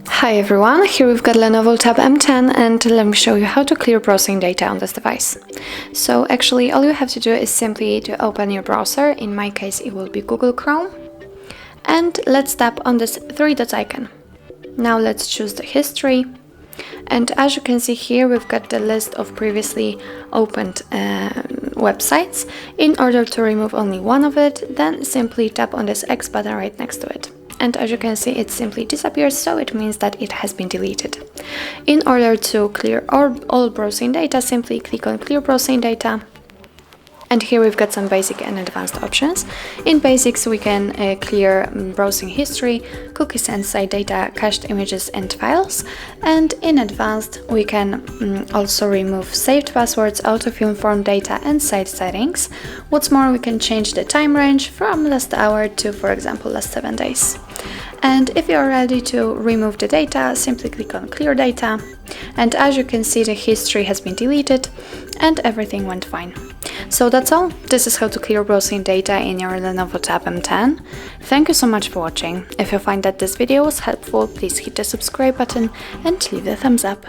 Hi everyone, here we've got LENOVO Tab M10 and let me show you how to clear browsing data on this device. So actually all you have to do is simply to open your browser, in my case it will be Google Chrome, and let's tap on this three dots icon. Now let's choose the history, and as you can see here we've got the list of previously opened websites. In order to remove only one of it, then simply tap on this X button right next to it. And as you can see, it simply disappears, so it means that it has been deleted. In order to clear all browsing data, simply click on Clear Browsing Data. And here we've got some basic and advanced options. In basics, we can clear browsing history, cookies and site data, cached images and files. And in advanced, we can also remove saved passwords, autofill form data and site settings. What's more, we can change the time range from last hour to, for example, last 7 days. And if you're ready to remove the data, simply click on Clear Data. And as you can see, the history has been deleted and everything went fine. So that's all. This is how to clear browsing data in your LENOVO Tab M10. Thank you so much for watching. If you find that this video was helpful, please hit the subscribe button and leave a thumbs up.